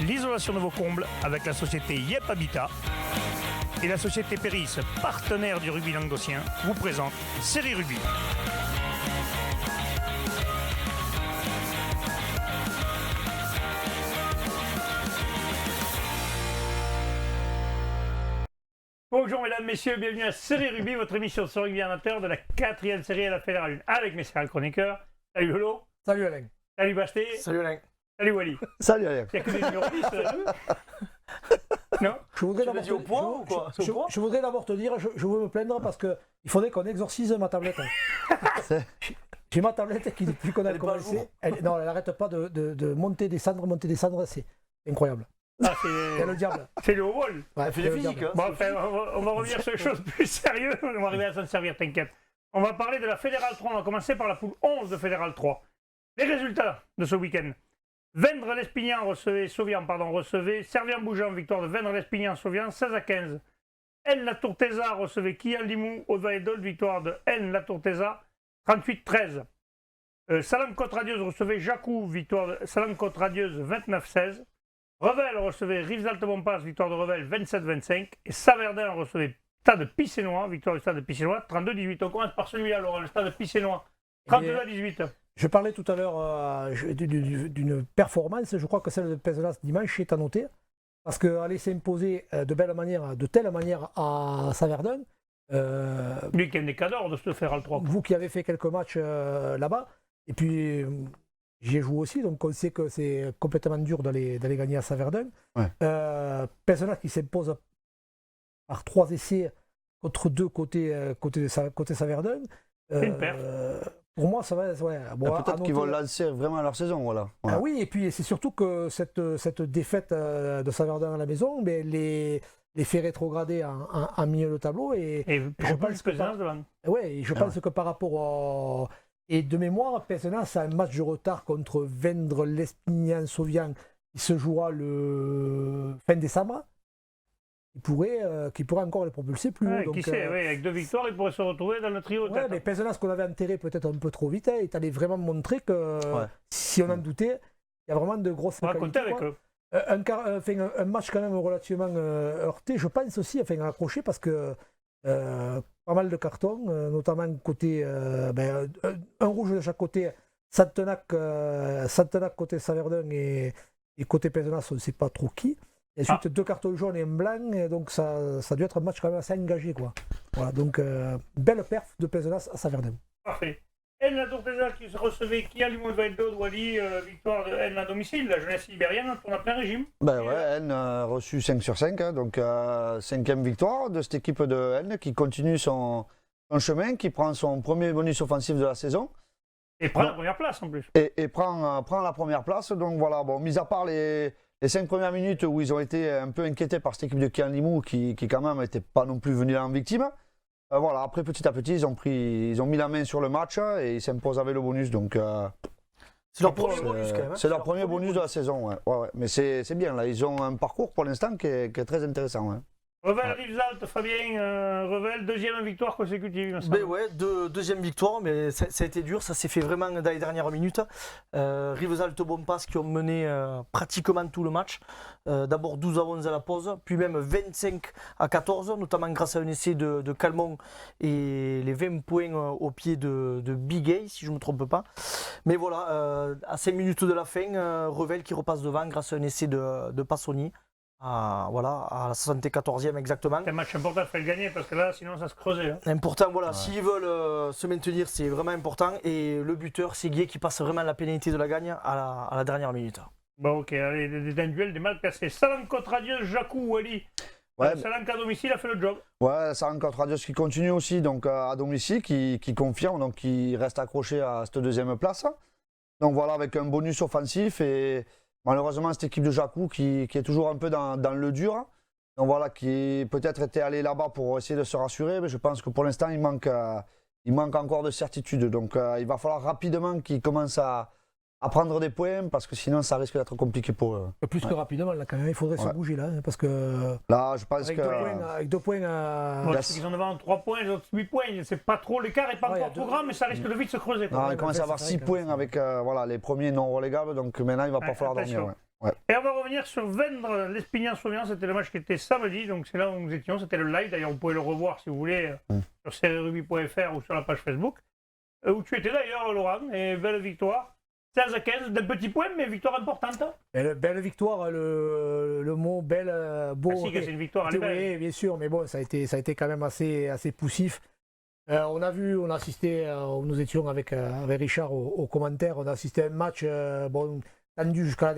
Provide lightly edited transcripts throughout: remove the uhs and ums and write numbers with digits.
l'isolation de vos combles avec la société Yep Habitat. Et la société Péris, partenaire du rugby languedocien, vous présente Série Rugby. Bonjour mesdames, messieurs, bienvenue à Série Rugby, votre émission sur rugby amateur de la 4e série à la Fédérale 1 avec mes chers chroniqueurs. Salut Lolo. Salut Alain. Salut Basté. Salut Alain. Salut Wally. Salut Alain. Il n'y a que des numéros 10 Non. Je voudrais d'abord au point ou quoi je voudrais d'abord te dire, je veux me plaindre parce qu'il faudrait qu'on exorcise ma tablette. J'ai ma tablette qui, depuis qu'on a commencé, elle n'arrête pas de monter, descendre, c'est incroyable. Ah, c'est le diable. C'est le haut vol. Ouais, elle fait des physiques. Hein, bon, enfin, on va revenir sur les choses plus sérieuses. On va arriver à s'en servir, t'inquiète. On va parler de la Fédérale 3. On va commencer par la poule 11 de Fédérale 3. Les résultats de ce week-end. Vendre-Lespignan recevait Servien-Bougeant, victoire de Vendre-Lespignan-Sauvian, 16-15. N-La-Tourteza recevait Kian-Limou, Aude-Valedol, victoire de N-La-Tourteza, 38-13. Salam-Côte-Radieuse recevait Jacou, victoire de Salam-Côte-Radieuse, 29-16. Revel recevait Rivesaltes-Bompas, victoire de Revel, 27-25. Et Saverdin recevait Stade Picénois, victoire du Stade Picénois, 32-18. On commence par celui-là, Laurent, le Stade Picénois, 32-18. Je parlais tout à l'heure d'une performance, je crois que celle de Pézenas dimanche est à noter, parce qu'aller s'imposer de telle manière à Saverdin. Lui qui a des cadors de ce Fédéral 3. Vous qui avez fait quelques matchs là-bas, et puis j'y ai joué aussi, donc on sait que c'est complètement dur d'aller gagner à Saverdin. Ouais. Pézenas qui s'impose par 3 essais contre 2 côté Saverdin. C'est une perte. Pour moi, ça va. Ouais, bon, peut-être qu'ils vont lancer vraiment leur saison. Voilà. Ah oui, et puis c'est surtout que cette défaite de Saverdin à la maison, mais les fait rétrograder en milieu de tableau. Et je pense que je pense que par rapport et de mémoire, Pézenas a un match de retard contre Vendre-Lespignan-Sauvian qui se jouera le fin décembre. Qui pourrait encore les propulser plus haut. Qui sait, avec 2 victoires, il pourrait se retrouver dans le trio. Ouais, mais Pézenas qu'on avait enterré peut-être un peu trop vite, est allé vraiment montrer que si on en doutait, il y a vraiment de grosses qualités. On va compter avec eux. Un match quand même relativement heurté, je pense aussi, accroché parce que pas mal de cartons, notamment côté un rouge de chaque côté, Santenac côté Saverdin et côté Pézenas, on ne sait pas trop qui. Et ensuite 2 cartons jaunes et un blanc, et donc ça a dû être un match quand même assez engagé, quoi. Voilà, donc belle perf de Pézenas à Saverdin. Parfait. N-La-Tourteza qui recevait Kian-Limou, Aude-Valedol, Wally, victoire de N à domicile, la jeunesse libérienne tourne à plein régime. N a reçu 5 sur 5, hein, donc 5e victoire de cette équipe de N qui continue son chemin, qui prend son premier bonus offensif de la saison. Et prend la première place en plus. Et prend la première place, donc voilà, bon, mis à part les 5 premières minutes où ils ont été un peu inquiétés par cette équipe de Kian-Limou qui quand même n'était pas non plus venue en victime. Voilà, après petit à petit ils ont mis la main sur le match et ils s'imposent avec le bonus. Donc c'est leur premier bonus quand même. C'est leur premier bonus de la saison, ouais. Mais c'est bien là, ils ont un parcours pour l'instant qui est très intéressant. Ouais. Revel, Rivesaltes, Fabien, Revel, 2e victoire consécutive. Deuxième victoire, mais ça a été dur, ça s'est fait vraiment dans les dernières minutes. Rivesaltes Bompas qui ont mené pratiquement tout le match. D'abord 12-11 à la pause, puis même 25-14, notamment grâce à un essai de Calmont et les 20 points au pied de Big A, si je ne me trompe pas. Mais voilà, à 5 minutes de la fin, Revel qui repasse devant grâce à un essai de Passoni. À la 74e exactement. C'est un match important, il fallait le gagner parce que là, sinon ça se creusait. Hein. Important, voilà. S'ils veulent se maintenir, c'est vraiment important. Et le buteur, c'est Guy qui passe vraiment la pénalité de la gagne à la dernière minute. Bon, ok, allez, des duels, des mal placés. Salam-Côte-Radieuse, Jacou, Wally. Ouais, Salam à domicile a fait le job. Ouais, Salam-Côte-Radieuse qui continue aussi donc, à domicile, qui confirme, donc qui reste accroché à cette 2e place. Donc voilà, avec un bonus offensif et. Malheureusement, cette équipe de Jacou qui est toujours un peu dans le dur. Donc voilà, qui peut-être était allé là-bas pour essayer de se rassurer, mais je pense que pour l'instant, il manque encore de certitude. Donc il va falloir rapidement qu'ils commencent à prendre des points parce que sinon ça risque d'être compliqué pour eux. Plus que rapidement, là quand même, il faudrait se bouger là, parce que là, je pense avec 2 points ils ont devant 3 points, les autres 8 points, c'est pas trop, l'écart n'est pas encore trop grand, mais ça risque de vite se creuser. Non, il commence à avoir 6 points avec les premiers non relégables, donc maintenant il va pas falloir dormir. Ouais. Ouais. Et on va revenir sur Vendre l'Espignan-Sauvian. C'était le match qui était samedi, donc c'est là où nous étions. C'était le live. D'ailleurs, vous pouvez le revoir si vous voulez sur serierugby.fr ou sur la page Facebook. Où tu étais d'ailleurs, Laurent. Et belle victoire. 16-15, d'un petit point, mais victoire importante. Belle victoire, le mot belle, beau. Ah si, que c'est une victoire, elle est belle. Oui, bien sûr, mais bon, ça a été quand même assez poussif. On a assisté, nous étions avec Richard aux commentaires, on a assisté à un match tendu jusqu'à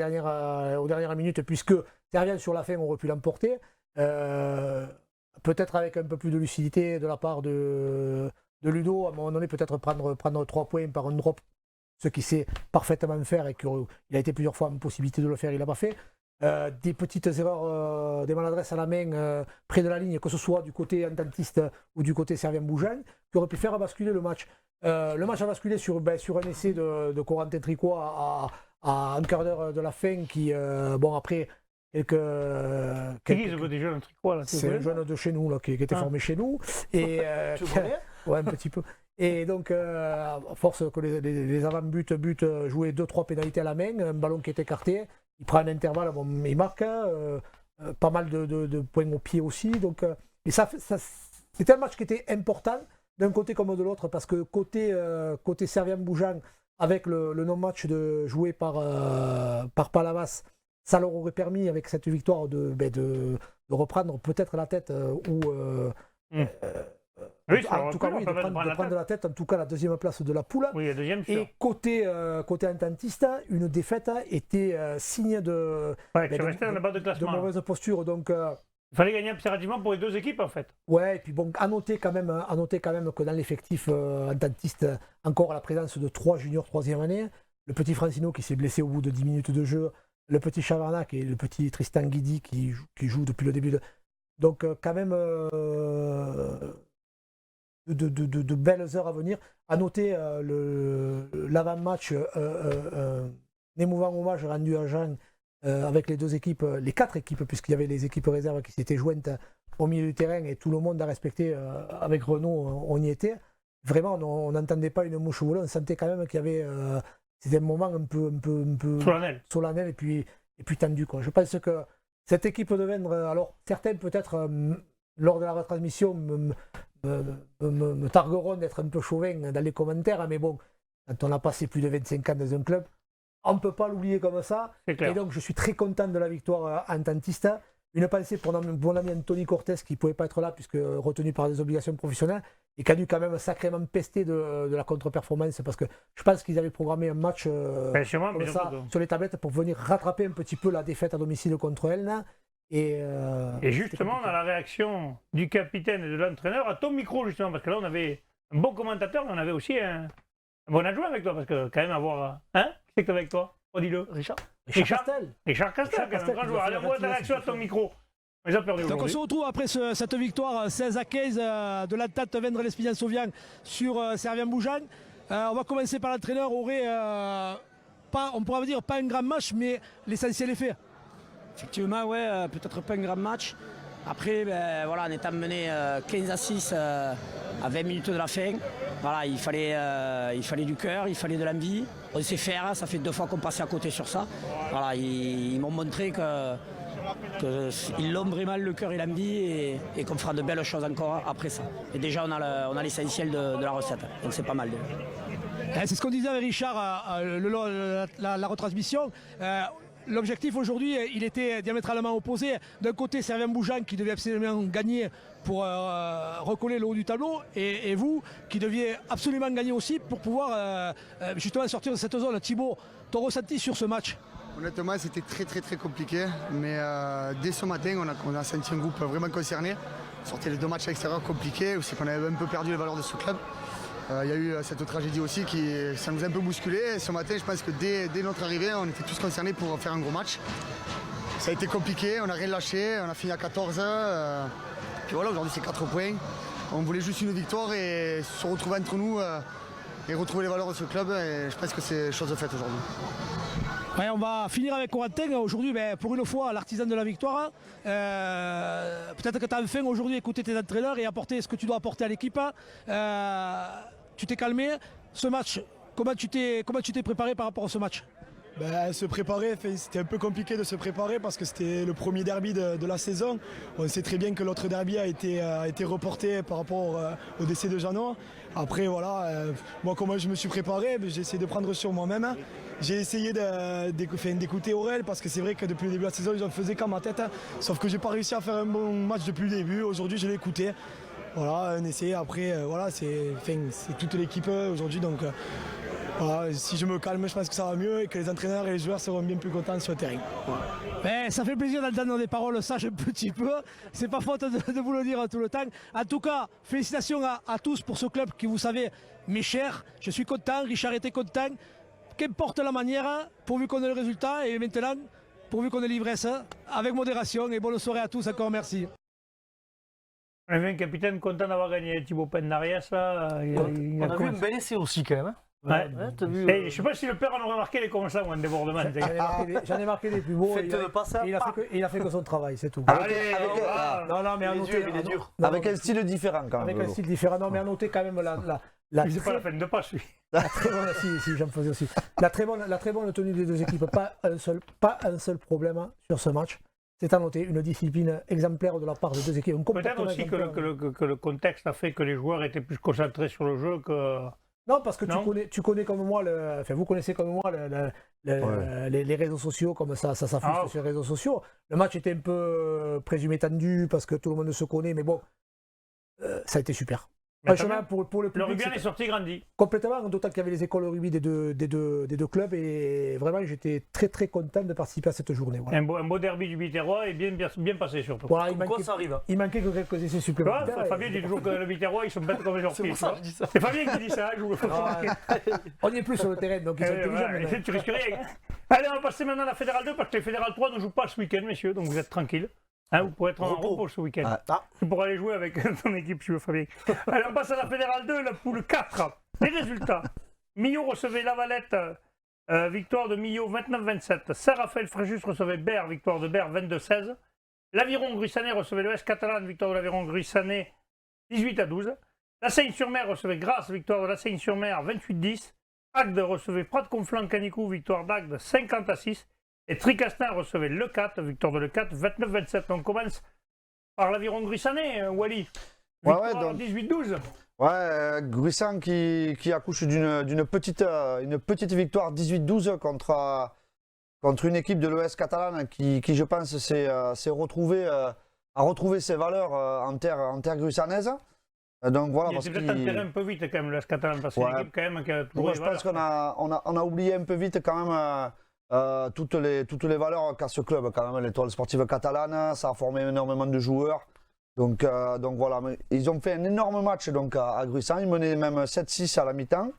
aux dernières minutes, puisque Servien sur la fin aurait pu l'emporter. Peut-être avec un peu plus de lucidité de la part de Ludo, à un moment donné, peut-être prendre 3 points par un drop, ce qu'il sait parfaitement faire et qu'il a été plusieurs fois en possibilité de le faire, il ne l'a pas fait. Des petites erreurs, des maladresses à la main près de la ligne, que ce soit du côté ententiste ou du côté Servien-Boujan, qui auraient pu faire basculer le match. Le match a basculé sur un essai de Corentin Tricot à un quart d'heure de la fin, qui, après quelques des jeunes Tricot, là, c'est un jeune de chez nous là, qui était formé chez nous. Et, ouais, un petit peu. Et donc, à force que les avant-buts jouaient 2-3 pénalités à la main, un ballon qui est écarté, il prend un intervalle, il marque, pas mal de points au pied aussi. Donc, et c'était un match qui était important d'un côté comme de l'autre, parce que côté Servien-Boujan, avec le non-match joué par Palavas, ça leur aurait permis, avec cette victoire, de reprendre peut-être la tête en tout cas, oui, de prendre la tête, en tout cas la deuxième place de la poule. Oui, la deuxième, sûr. Et côté ententiste, une défaite était signe de mauvaise posture. Donc, il fallait gagner impérativement pour les deux équipes, en fait. Ouais, et puis bon, à noter quand même que dans l'effectif ententiste, encore la présence de 3 juniors 3e année, le petit Francino qui s'est blessé au bout de 10 minutes de jeu, le petit Chavarnac et le petit Tristan Guidi qui joue depuis le début. Donc quand même de belles heures à venir. À noter l'avant-match, émouvant hommage rendu à Jean avec les 2 équipes, les 4 équipes, puisqu'il y avait les équipes réserves qui s'étaient jointes au milieu du terrain et tout le monde a respecté. Avec Renaud, on y était. Vraiment, on n'entendait pas une mouche voler, on sentait quand même qu'il y avait... c'était un moment un peu solennel et puis tendu, quoi. Je pense que cette équipe de Vendre, alors certains peut-être lors de la retransmission me targueront d'être un peu chauvin dans les commentaires, mais bon, quand on a passé plus de 25 ans dans un club, on ne peut pas l'oublier comme ça. Et donc je suis très content de la victoire ententiste. Une pensée pour mon ami Anthony Cortés, qui ne pouvait pas être là puisque retenu par des obligations professionnelles, et qui a dû quand même sacrément pester de la contre-performance, parce que je pense qu'ils avaient programmé un match sur les tablettes pour venir rattraper un petit peu la défaite à domicile contre Elna. Et justement, on a la réaction du capitaine et de l'entraîneur à ton micro, justement, parce que là, on avait un bon commentateur, mais on avait aussi un bon adjoint avec toi, parce que quand même avoir... Hein? Qui c'est que t'as avec toi? Dis-le. Richard Castel, un grand joueur. Allez, on voit ta réaction à ton micro. Mais j'ai perdu. Donc on se retrouve après cette victoire 16-15 de l'entente Vendre l'Espignan-Sauvian sur Servien-Boujan. On va commencer par l'entraîneur. On pourrait dire pas un grand match, mais l'essentiel est fait. Effectivement, ouais, peut-être pas un grand match. Après, voilà, en étant mené 15-6 à 20 minutes de la fin, voilà, il fallait du cœur, il fallait de l'envie. On sait faire, ça fait 2 fois qu'on passait à côté sur ça. Voilà, ils m'ont montré qu'ils l'ont vraiment, le cœur et l'envie, et qu'on fera de belles choses encore après ça. Et déjà, on a l'essentiel de la recette, donc c'est pas mal. C'est ce qu'on disait avec Richard la retransmission. L'objectif aujourd'hui, il était diamétralement opposé. D'un côté, Servien-Boujan qui devait absolument gagner pour recoller le haut du tableau, et vous qui deviez absolument gagner aussi pour pouvoir justement sortir de cette zone. Thibaut, ton ressenti sur ce match? Honnêtement, c'était très compliqué, mais dès ce matin, on a senti un groupe vraiment concerné. On sortait les 2 matchs à l'extérieur compliqués, c'est qu'on avait un peu perdu les valeurs de ce club. Il y a eu cette tragédie aussi ça nous a un peu bousculé. Et ce matin, je pense que dès notre arrivée, on était tous concernés pour faire un gros match. Ça a été compliqué, on n'a rien lâché, on a fini à 14. Puis voilà, aujourd'hui c'est 4 points. On voulait juste une victoire et se retrouver entre nous et retrouver les valeurs de ce club. Et je pense que c'est chose faite aujourd'hui. Ouais, on va finir avec Corentin. Aujourd'hui, pour une fois, l'artisan de la victoire. Peut-être que tu as enfin aujourd'hui écouté tes entraîneurs et apporté ce que tu dois apporter à l'équipe. Tu t'es calmé. Ce match, comment tu t'es préparé par rapport à ce match? Se préparer, c'était un peu compliqué de se préparer parce que c'était le premier derby de la saison. On sait très bien que l'autre derby a été reporté par rapport au décès de Jeannot. Après voilà, moi comment je me suis préparé, j'ai essayé de prendre sur moi-même. J'ai essayé d'écouter Aurel parce que c'est vrai que depuis le début de la saison, ils en faisaient qu'à ma tête. Sauf que j'ai pas réussi à faire un bon match depuis le début. Aujourd'hui, je l'ai écouté. Voilà, un essai. Après, voilà, c'est toute l'équipe aujourd'hui. Donc voilà, si je me calme, je pense que ça va mieux et que les entraîneurs et les joueurs seront bien plus contents sur le terrain. Voilà. Ben, ça fait plaisir d'entendre des paroles sages un petit peu. C'est pas faute de vous le dire tout le temps. En tout cas, félicitations à tous pour ce club qui, vous savez, m'est cher. Je suis content, Richard était content. Qu'importe la manière, pourvu qu'on ait le résultat. Et maintenant, pourvu qu'on ait l'ivresse, avec modération. Et bonne soirée à tous, encore merci. On a vu un capitaine content d'avoir gagné Thibaut Penarias. On a vu un bel essai aussi quand même. Hein. Ouais. T'as vu, je ne sais pas si le père en aurait marqué les comme ça ou un débordement. J'en ai marqué des plus beaux. Il a fait que son travail, c'est tout. Allez, non, mais à noter, il est dur. Avec un style différent quand même. Avec un style différent. Non, mais à noter quand même il faisait pas la fin de passe, lui. La très bonne, si j'en faisais aussi. La très bonne tenue des deux équipes. Pas un seul problème sur ce match. C'est à noter une discipline exemplaire de la part des deux équipes. Peut-être aussi que le contexte a fait que les joueurs étaient plus concentrés sur le jeu que... Non, parce que tu connais comme moi, vous connaissez comme moi les réseaux sociaux, comme ça s'affiche sur les réseaux sociaux. Le match était un peu présumé tendu parce que tout le monde se connaît, mais bon, ça a été super. Franchement, pour le public, le rugby est sorti grandi. Complètement, d'autant qu'il y avait les écoles de rugby des deux clubs et vraiment j'étais très très content de participer à cette journée. Voilà. Un beau derby du Biterrois et bien passé surtout. Voilà, ça arrive. Il manquait que quelques essais supplémentaires. Fabien dit toujours que le Biterrois ils sont bêtes comme les gens. C'est pour ça que je dis ça. C'est Fabien qui dit ça. On n'y est plus sur le terrain, donc ils sont intelligents. Tu risques rien. Allez, on va passer maintenant à la Fédérale 2 parce que les Fédérale 3 ne jouent pas ce week-end, messieurs, donc vous êtes tranquilles. Hein, vous pourrez être en repos ce week-end. Tu pourras aller jouer avec ton équipe si tu veux, Fabien. Allez, on passe à la Fédérale 2, la poule 4. Les résultats. Millau recevait Lavalette, victoire de Millau 29-27. Saint-Raphaël Fréjus recevait Berre, victoire de Berre 22-16. L'Aviron Gruissanais recevait l'Ouest Catalane, victoire de l'Aviron Gruissanais 18-12. La Seigne-sur-Mer recevait Grasse, victoire de la Seigne-sur-Mer 28-10. Agde recevait Prat-Conflans-Canicou, victoire d'Agde 50-6. Et Tricastin recevait Le 4, victoire de Le 4, 29-27. On commence par l'Aviron Gruissanais, Wally. Victoire 18-12. Ouais, Gruissan qui accouche d'une petite victoire 18-12 contre une équipe de l'Ouest catalane qui je pense, a retrouvé ses valeurs en terre gruissanaise. Donc voilà, il était peut-être enterré un peu vite quand même l'Ouest catalane parce que c'est une équipe quand même qui a trouvé. Je pense qu'on a oublié un peu vite quand même toutes les valeurs qu'a ce club quand même, l'étoile sportive catalane, ça a formé énormément de joueurs. Donc voilà, ils ont fait un énorme match donc, à Gruissan, ils menaient même 7-6 à la mi-temps.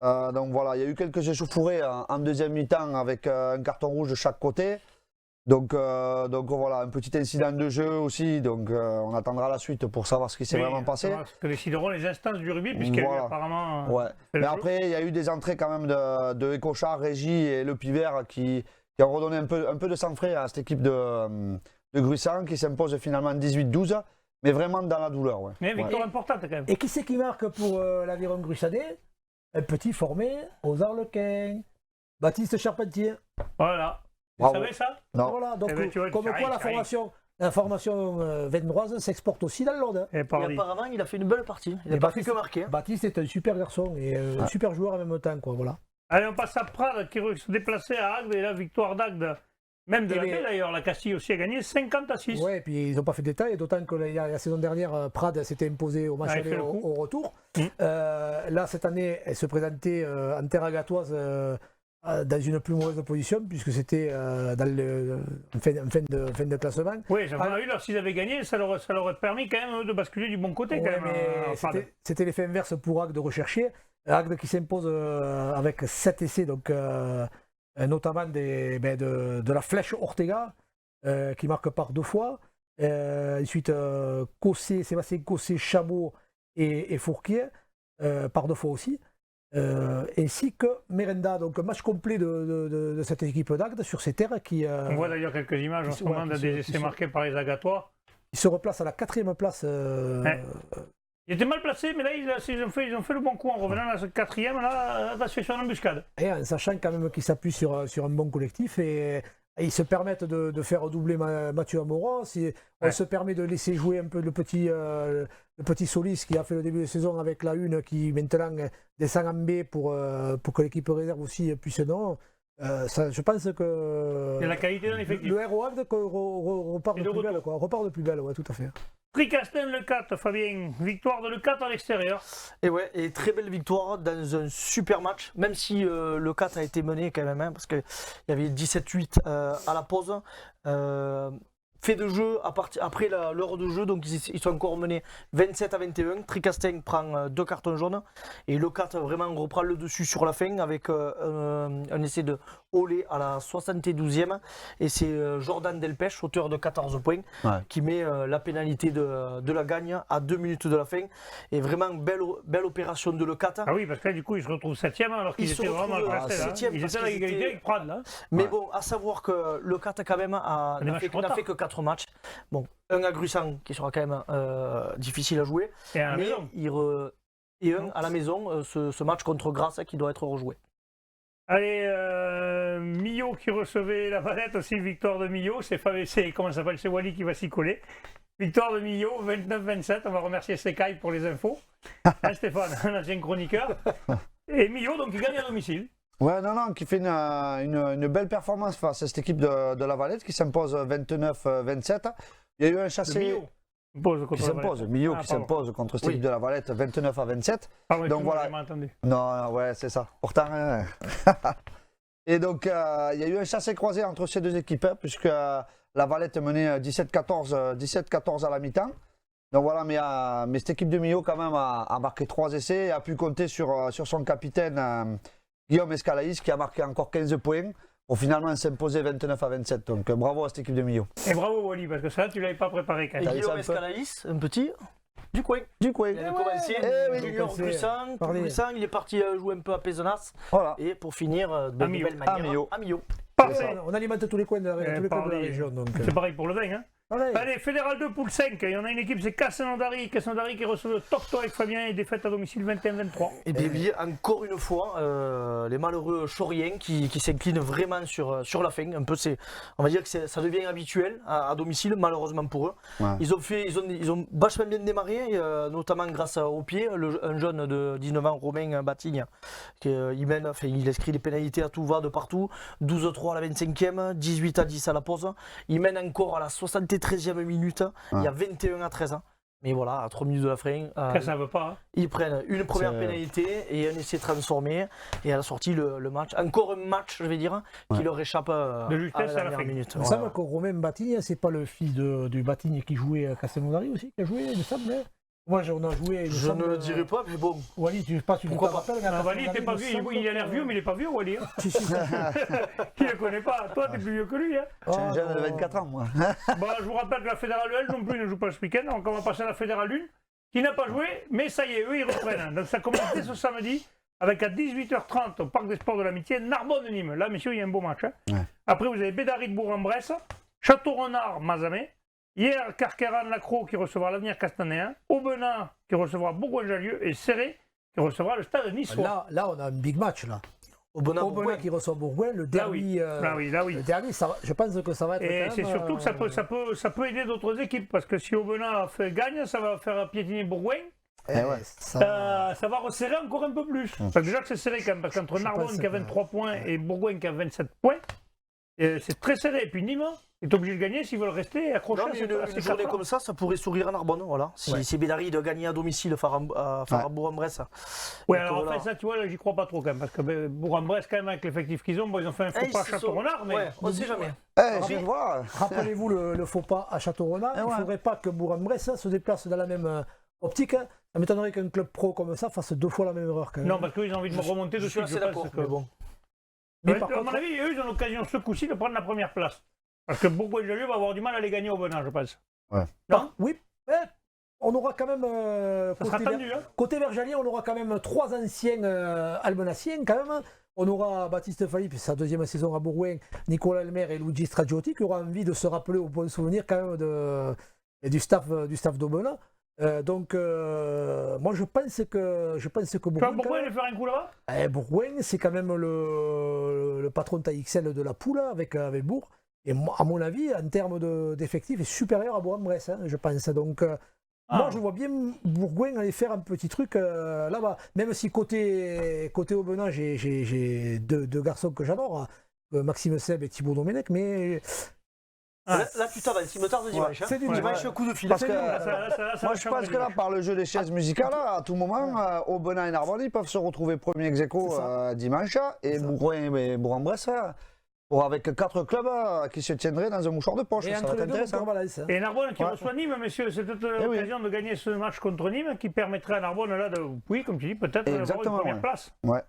Donc voilà, il y a eu quelques échauffourées en deuxième mi-temps avec un carton rouge de chaque côté. Donc voilà, un petit incident de jeu aussi, donc on attendra la suite pour savoir ce qui s'est vraiment passé. Parce que décideront les instances du rugby, puisqu'il y a eu apparemment... Mais après, il y a eu des entrées quand même de Écochard, Régie et Le Pivert qui ont redonné un peu de sang-frais à cette équipe de Gruissan qui s'impose finalement 18-12, mais vraiment dans la douleur. Ouais. Mais victoire importante quand même. Et qui c'est qui marque pour l'Aviron Gruissanais? Un petit formé aux Arlequins, Baptiste Charpentier. Voilà. Bravo. Vous savez ça? Non. Voilà, donc vois, comme quoi la formation vendroise s'exporte aussi dans l'Aude. Et apparemment, il a fait une belle partie. Il n'a pas fait que marquer. Baptiste est un super garçon et un super joueur en même temps. Quoi, voilà. Allez, on passe à Prades qui se déplaçait à Agde et la victoire d'Agde. Même de la baie d'ailleurs, la Castille aussi a gagné 50-6. Oui, et puis ils n'ont pas fait de détail, d'autant que la saison dernière, Prades s'était imposé au match aller au retour. Là, cette année, elle se présentait en terre gatoise dans une plus mauvaise position, puisque c'était en fin de classement. Oui, à mon avis, s'ils avaient gagné, ça leur aurait permis quand même de basculer du bon côté. Quand même, c'était l'effet inverse pour Agde de rechercher. Agde qui s'impose avec 7 essais, donc... notamment de la flèche Ortega qui marque par 2 fois. Ensuite, Sébastien Cossé, Chabot et Fourquier par 2 fois aussi. Ainsi que Merenda, donc un match complet de cette équipe d'Agde sur ces terres qui... On voit d'ailleurs quelques images en ce moment des essais marqués par les Agatois. Il se replace à la 4e place Il était mal placé, mais là, ils ont fait le bon coup en revenant à ce 4e. Là, c'est sur une embuscade. Et en sachant quand même qu'ils s'appuient sur un bon collectif et ils se permettent de faire doubler Mathieu Amoros. On se permet de laisser jouer un peu le petit Solis qui a fait le début de saison avec la une qui maintenant descend en B pour que l'équipe réserve aussi puisse non. Je pense que Il y a la qualité dans l'effectif. le ROAV repart Et de de plus belle, retour. quoi. Repart de plus belle, ouais, tout à fait. Tricastin Le 4, Fabien. Victoire de Le 4 à l'extérieur. Et très belle victoire dans un super match, même si le 4 a été mené quand même, hein, parce qu'il y avait 17-8 à la pause. Fait de jeu après l'heure de jeu, donc ils sont encore menés 27-21. Tricastin prend 2 cartons jaunes et le 4 vraiment reprend le dessus sur la fin avec un essai de Olé à la 72e. Et c'est Jordan Delpech, auteur de 14 points, qui met la pénalité de la gagne à 2 minutes de la fin. Et vraiment belle opération de le 4. Ah oui, parce que là, du coup, ils se retrouvent 7e alors qu'ils Ils se étaient vraiment retrouvent placés. Là. 7e Ils parce étaient à qu'ils l'égalité étaient- avec Prades. Là. Mais bon, à savoir que le 4 quand même n'a matchs fait, trop n'a tard. fait que 4 matchs. Bon, un à Grussant qui sera quand même difficile à jouer. Et à la mais maison. et un à la maison, ce match contre Grasse qui doit être rejoué. Allez, Millau qui recevait la Valette aussi, victoire de Millau. Comment ça s'appelle? C'est Wally qui va s'y coller. Victoire de Millau, 29-27. On va remercier Sekai pour les infos. Hein, Stéphane, un ancien chroniqueur. Et Millau, donc, il gagne à domicile. Ouais, non, qui fait une belle performance face à cette équipe de la Valette qui s'impose 29-27. Il y a eu un De chassé Millau. qui s'impose, Millau Ah, qui pardon. s'impose contre cette équipe de la Valette 29-27. Ah ouais, Donc voilà. j'ai mal entendu. Non, ouais, c'est ça. Pourtant, hein. Et donc, il y a eu un chassé-croisé entre ces deux équipes, hein, puisque la Valette menait 17-14 à la mi-temps. Donc voilà, mais cette équipe de Millau, quand même, a marqué 3 essais et a pu compter sur son capitaine, Guillaume Escalaïs, qui a marqué encore 15 points pour finalement s'imposer 29-27. Donc bravo à cette équipe de Millau. Et bravo Wally, parce que ça, tu ne l'avais pas préparé quand Et même. T'as Guillaume vu ça un peu Escalaïs, un petit du coin. Du coup, Il a commencé, oui, Junior commencé, Grussant, parler. Grussant, il est parti jouer un peu à Pézenas. voilà. Et pour finir, de À Millau. belle manière, À Millau. à Millau. Parfait. On alimente tous les coins de la, tous les clubs de la parler. région. Donc, C'est pareil pour le vin. Hein. pareil. Allez, Fédéral 2, poule 5. Il y en a une équipe, c'est Cassanandari. Cassanandari qui reçoit le Tocto avec Fabien et défaite à domicile 21-23. Et bien oui, encore une fois, les malheureux Choriens qui s'inclinent vraiment sur la fin. Un peu, on va dire que ça devient habituel à domicile, malheureusement pour eux. Ouais. Ils ont vachement bien démarré, notamment grâce au pied. Un jeune de 19 ans, Romain Batigne, il inscrit des pénalités à tout va de partout. 12-3 à la 25e, 18-10 à la pause. Il mène encore à la 73e minute. Il y a 21-13. Mais voilà, à 3 minutes de la fin, Ça ne veut pas. Hein. ils prennent une première C'est- pénalité et un essai transformé. Et à la sortie, le match, encore un match, je vais dire, qui leur échappe De justesse à la à la dernière fin. minute. Il me semble que Romain Batigne, c'est pas le fils du Batigne qui jouait à Castelnaudary aussi, qui a joué, il me semble. Hein. Moi, on a joué. il me Je semble, ne le dirai pas, mais bon. Wally, tu Pourquoi te pas. rappelles, Ah, Wally, il était pas vieux. Il a l'air vieux, mais il n'est pas vieux, Wally. Hein. Si, si. Il ne le connaît pas. Toi, tu es plus vieux que lui. Hein. J'ai un jeune de non. 24 ans, moi. Bon, je vous rappelle que la Fédérale 1 non plus ne joue pas ce week-end. Donc, on va passer à la Fédérale 1 qui n'a pas joué, mais ça y est, eux, ils reprennent. Donc, ça commence dès ce samedi avec à 18h30 au Parc des Sports de l'Amitié, Narbonne-Nîmes. Là, messieurs, il y a un beau match. Hein. Ouais. Après, vous avez Bédary de Bourg-en-Bresse, Château-Renard-Mazamet. Hier, Carqueran-Lacroix qui recevra l'Avenir Castanéen, Aubenas qui recevra Bourgoin-Jallieu et Serré qui recevra le Stade niçois. Là, on a un big match. Là. Aubenas, Aubenas qui reçoit Bourgoin, le derby. Là oui. Le derby, je pense que ça va être. Et quand c'est même, surtout que ça peut aider d'autres équipes parce que si Aubenas gagne, ça va faire piétiner Bourgoin. ouais. ça- Ça va resserrer encore un peu plus. Parce que déjà que c'est serré quand même, parce qu'entre Je Narbonne pense qui a que- 23 points et Bourgoin qui a 27 points, c'est très serré. Et puis Nîmes est obligé de gagner s'ils veulent rester accrochés Non, à mais ces une quatre journée là. comme ça pourrait sourire à Narbonne. Voilà. Si Bédary de gagner à domicile face à Bourg-en-Bresse. Ouais, Donc, alors voilà. enfin, ça, tu vois, là, j'y crois pas trop quand même. Parce que Bourg-en-Bresse, quand même, avec l'effectif qu'ils ont, bon, ils ont fait un faux Ils pas à se sont- Château-Renard, mais. Ouais, on ne sait jamais. Je viens de voir. Rappelez-vous le faux pas à Château-Renard. Il ne ouais. faudrait pas que Bourg-en-Bresse se déplace dans la même optique. Hein. Ça m'étonnerait qu'un club pro comme ça fasse 2 fois la même erreur. Quand même. Non, parce qu'ils ont envie de me remonter Je de suis suite. assez d'accord, mais bon. Mais Ouais, par à contre, mon avis, eux, ils ont l'occasion ce coup-ci de prendre la première place. Parce que Bourgoin-Jallieu va avoir du mal à les gagner au Benin, je pense. oui, on aura quand même. Ça sera tendu, hein. Côté Verjalier, on aura quand même 3 anciens almenaciens quand même. On aura Baptiste Philippe, sa 2e saison à Bourgoin, Nicolas Elmer et Luigi Stragiotti qui auront envie de se rappeler au bon souvenir quand même du staff d'Aubenas. Donc, moi, je pense que Tu vas Bourgoin aller faire un coup là-bas? Bourgoin, c'est quand même le patron taille XL de la poule avec Bourg. Et moi, à mon avis, en termes d'effectifs, est supérieur à Bourg-en-Bresse, hein, je pense. Donc, moi, je vois bien Bourgoin aller faire un petit truc là-bas. Même si côté Aubenas, j'ai deux garçons que j'adore, Maxime Seb et Thibaut Domenech, mais... Là, tu t'avances, il me tarde dimanche. C'est du dimanche, coup de fil. Parce que Ça moi, je pense que là, par le jeu des chaises musicales, là, à tout moment, Aubenas et Narbonne, ils peuvent se retrouver premier ex-aequo dimanche, et Bourgoin et Bourg-en-Bresse, avec 4 clubs qui se tiendraient dans un mouchoir de poche. Et Ça entre va les être deux, intéressant. Valence, hein. Et Narbonne qui reçoit Nîmes, messieurs, c'est peut-être l'occasion de gagner ce match contre Nîmes qui permettrait à Narbonne là oui, comme tu dis, peut-être d'avoir une Exactement, première place. Ouais.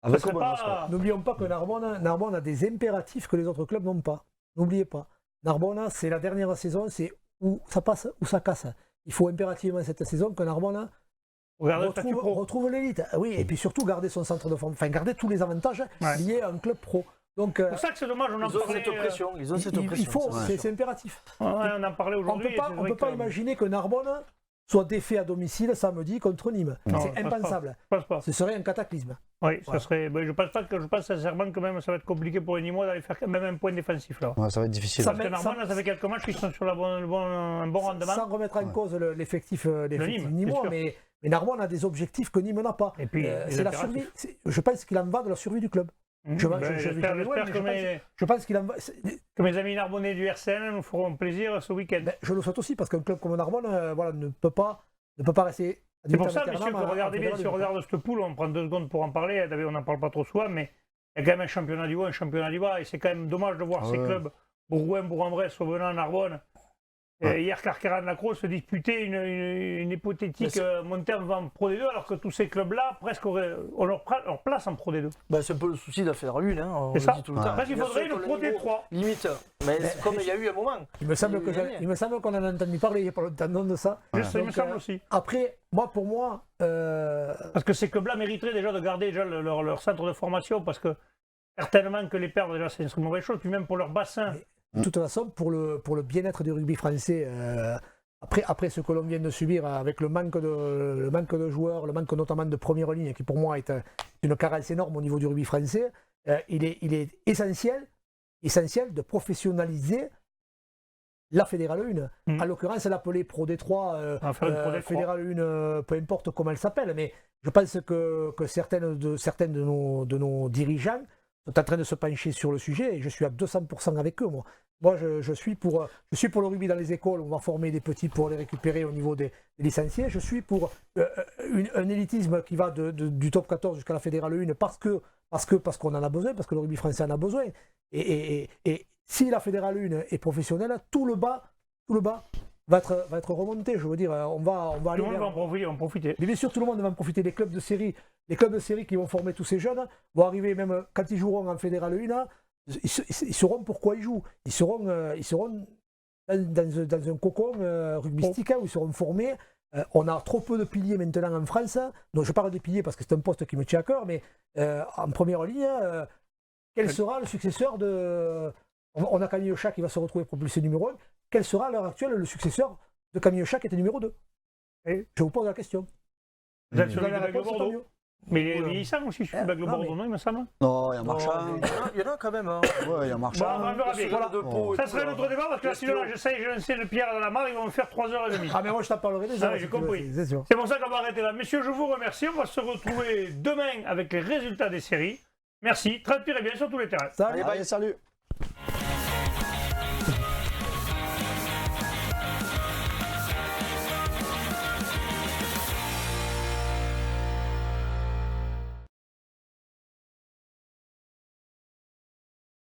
Avec serait Aubenas, pas- N'oublions pas que Narbonne a des impératifs que les autres clubs n'ont pas. N'oubliez pas. Narbonne, c'est la dernière saison, c'est où ça passe, où ça casse. Il faut impérativement cette saison que Narbonne Regardez le statut pro. retrouve l'élite. Oui, et puis surtout garder son centre de forme, enfin garder tous les avantages liés à un club pro. Donc, C'est pour ça que c'est dommage, on en Ils ont parlait. cette pression. Ils ont cette pression. il faut, c'est impératif. On en parlait On aujourd'hui. ne peut pas imaginer que Narbonne soit défait à domicile samedi contre Nîmes. Non, C'est je pense impensable. Je pense pas. Ce serait un cataclysme. Oui, Voilà. ça serait. Je pense sincèrement que même ça va être compliqué pour les Nîmois d'aller faire même un point défensif là. Ouais, ça va être difficile. Ça Parce que Narbonne, ça fait quelques matchs qui sont sur un bon rendement. Sans remettre en cause l'effectif Nîmes, nîmois, bien mais Narbonne a des objectifs que Nîmes n'a pas. Et puis, c'est la survie. Je pense qu'il en va de la survie du club. J'espère Je pense qu'il en va. que mes amis narbonnais du RCN nous feront plaisir ce week-end. Je le souhaite aussi parce qu'un club comme Narbonne ne peut pas rester. C'est pour ça, messieurs, que regardez bien, si on regarde cette poule, on prend 2 secondes pour en parler, on n'en parle pas trop souvent, mais il y a quand même un championnat du haut, un championnat du bas, et c'est quand même dommage de voir ces clubs, Bourgoin, Bourg-en-Bresse, Aubenas, Narbonne, hier Carqueiranne-Lacroix se disputer une hypothétique montée en Pro D2, alors que tous ces clubs-là, presque, ont leur place en Pro D2. C'est un peu le souci de la Fédéral 1, on C'est le ça. dit tout le temps. Parce qu'il faudrait une Pro D3. Limite, mais c'est comme il y a eu un moment. Il me semble qu'on en a entendu parler il n'y a pas longtemps de ça. Il me semble aussi. Après, pour moi. Parce que ces clubs-là mériteraient déjà de garder leur centre de formation, parce que certainement que les perdre, déjà, c'est une mauvaise chose, puis même pour leur bassin. De toute façon, pour le bien-être du rugby français, après ce que l'on vient de subir avec le manque de joueurs, le manque notamment de première ligne, qui pour moi est une carence énorme au niveau du rugby français, il est essentiel de professionnaliser la Fédérale 1. En l'occurrence, l'appeler Pro D3, Fédérale 1, peu importe comment elle s'appelle, mais je pense que certains de nos dirigeants sont en train de se pencher sur le sujet et je suis à 200% avec eux. Moi je suis pour le rugby dans les écoles, on va former des petits pour les récupérer au niveau des licenciés. Je suis pour un élitisme qui va du top 14 jusqu'à la Fédérale 1 parce qu'on en a besoin, parce que le rugby français en a besoin. Et si la Fédérale 1 est professionnelle, tout le bas va être remonté. Je veux dire, on va aller. Tout le monde va en profiter. Mais bien sûr, tout le monde va en profiter. Les clubs de série qui vont former tous ces jeunes vont arriver, même quand ils joueront en Fédérale 1, ils sauront pourquoi ils jouent. Ils seront dans un cocon rugbystique où ils seront formés. On a trop peu de piliers maintenant en France. Donc je parle des piliers parce que c'est un poste qui me tient à cœur, mais en première ligne, quel sera le successeur de... On a Camille Chat qui va se retrouver propulsé numéro 1. Quel sera à l'heure actuelle le successeur de Camille Chat qui était numéro 2 ? Et je vous pose la question. Vous êtes sur le Bague Bordeaux. Mais il est vieillissant aussi, je suis Bague Bordeaux, non, il me semble. Non, il y a Marchand. Il y en a quand même. Ouais, il y a Marchand. On verra bien. Ça serait notre débat parce que là, sinon, j'ai lancé le pierre dans la mare, ils vont me faire 3h30. Ah, mais moi je t'en parlerai déjà. J'ai compris. C'est pour ça qu'on va arrêter là. Messieurs, je vous remercie. On va se retrouver demain avec les résultats des séries. Merci. Transpirez bien sur tous les terrains. Allez, salut.